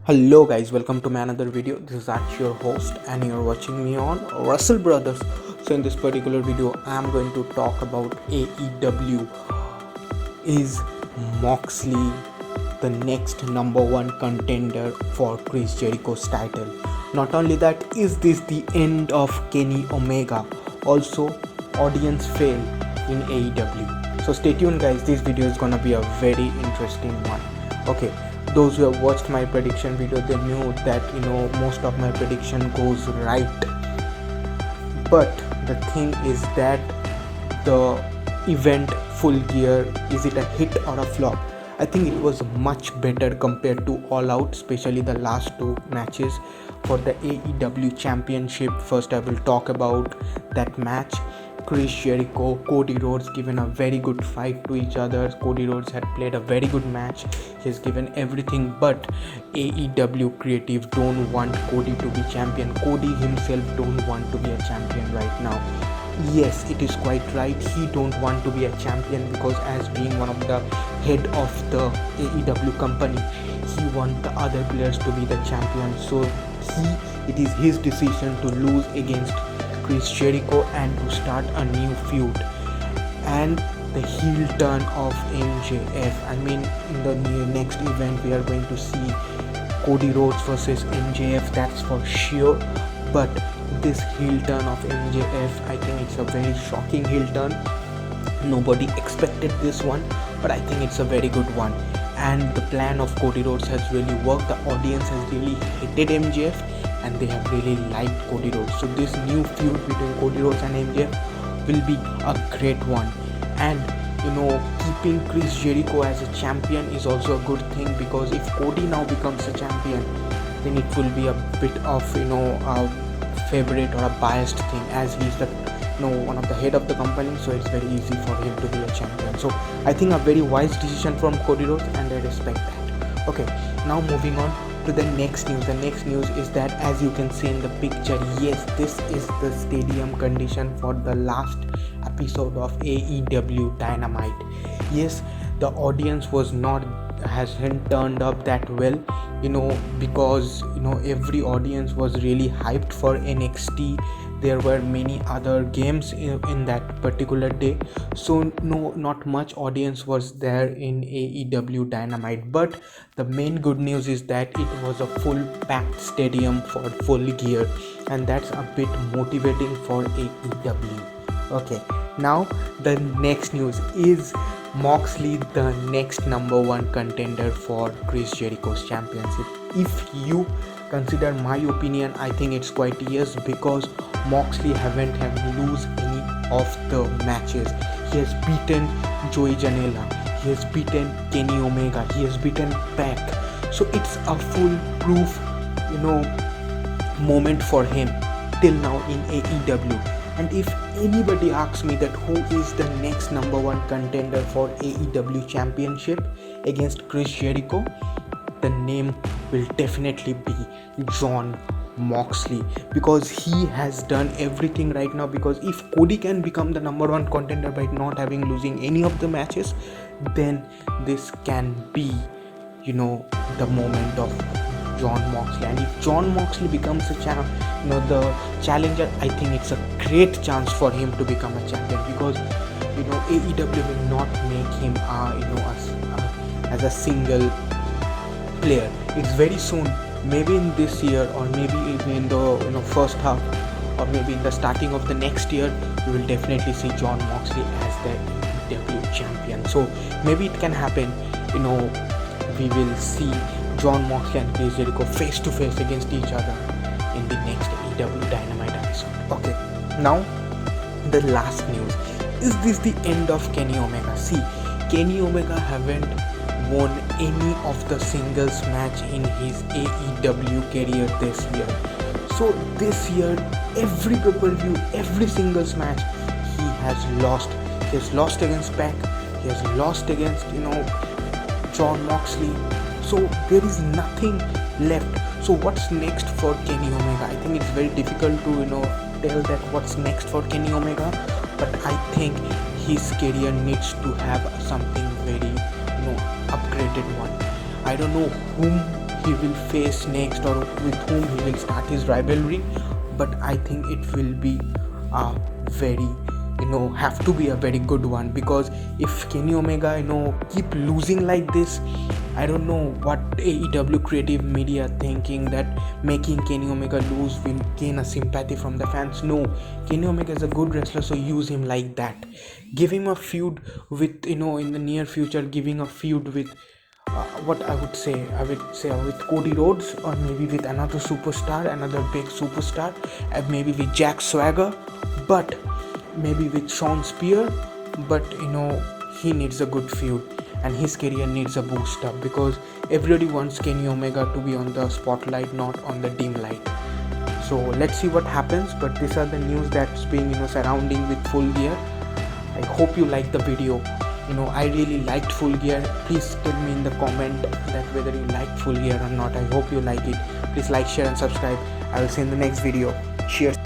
Hello guys, welcome to my another video. This is Ash, your host, and you're watching me on Russell Brothers. So in this particular video, I'm going to talk about AEW. Is Moxley the next number one contender for Chris Jericho's title? Not only that, is this the end of Kenny Omega? Also, audience fail in AEW. So stay tuned guys, this video is gonna be a very interesting one. Okay, those who have watched my prediction video, they knew that most of my prediction goes right, but the thing is that the event Full Gear, is it a hit or a flop? I think it was much better compared to All Out, especially the last two matches for the AEW Championship. First I will talk about that match. Chris Jericho, Cody Rhodes given a very good fight to each other. Cody Rhodes had played a very good match. He's given everything, but AEW creative don't want Cody to be champion. Cody himself don't want to be a champion right now. Yes, it is quite right. He don't want to be a champion because as being one of the head of the AEW company, he want the other players to be the champion. So it is his decision to lose against Chris Jericho and to start a new feud. And the heel turn of MJF. I mean, in the next event we are going to see Cody Rhodes versus MJF, that's for sure. But this heel turn of MJF, I think it's a very shocking heel turn. Nobody expected this one, but I think it's a very good one. And the plan of Cody Rhodes has really worked. The audience has really hated MJF and they have really liked Cody Rhodes. So this new feud between Cody Rhodes and MJF will be a great one. And keeping Chris Jericho as a champion is also a good thing, because if Cody now becomes a champion, then it will be a bit of a favorite or a biased thing, as he's the one of the head of the company, so it's very easy for him to be a champion. So I think a very wise decision from Cody Rhodes, and I respect that. Okay, now moving on to the next news. The next news is that, as you can see in the picture, yes, this is the stadium condition for the last episode of AEW Dynamite. Yes, the audience hasn't turned up that well, because every audience was really hyped for NXT. There were many other games in that particular day, so not much audience was there in AEW Dynamite. But the main good news is that it was a full packed stadium for Full Gear, and that's a bit motivating for AEW. Okay, now the next news is Moxley the next number one contender for Chris Jericho's championship. If you consider my opinion, I think it's quite yes, because Moxley haven't lose any of the matches. He has beaten Joey Janela, he has beaten Kenny Omega, he has beaten Pac. So it's a full proof moment for him till now in AEW. And if anybody asks me that who is the next number one contender for AEW Championship against Chris Jericho, the name will definitely be Jon Moxley, because he has done everything right now. Because if Cody can become the number one contender by not losing any of the matches, then this can be the moment of Jon Moxley. And if Jon Moxley becomes a the challenger, I think it's a great chance for him to become a champion, because AEW will not make him as a single player. It's very soon, maybe in this year, or maybe even in the first half, or maybe in the starting of the next year, we will definitely see Jon Moxley as the AEW champion. So maybe it can happen. We will see Jon Moxley and Chris Jericho face to face against each other in the next AEW Dynamite episode. Okay, now the last news. Is this the end of Kenny Omega? See, Kenny Omega haven't won any of the singles match in his AEW career this year. So this year, every pay-per-view, every singles match, he has lost. He has lost against Pac, he has lost against Jon Moxley. So there is nothing left. So what's next for Kenny Omega? I think it's very difficult to tell that what's next for Kenny Omega, but I think his career needs to have something very upgraded one. I don't know whom he will face next or with whom he will start his rivalry, but I think it will be a very have to be a very good one, because if Kenny Omega keep losing like this, I don't know what AEW creative media thinking, that making Kenny Omega lose will gain a sympathy from the fans. No, Kenny Omega is a good wrestler, so use him like that. Give him a feud with in the near future, giving a feud with what I would say with Cody Rhodes, or maybe with another superstar, another big superstar, maybe with Jack Swagger, but maybe with Sean Spear. But he needs a good feud, and his career needs a boost up, because everybody wants Kenny Omega to be on the spotlight, not on the dim light. So let's see what happens, but these are the news that's being surrounding with Full Gear. I hope you like the video. I really liked Full Gear. Please tell me in the comment that whether you liked Full Gear or not. I hope you like it. Please like, share and subscribe. I will see you in the next video. Cheers.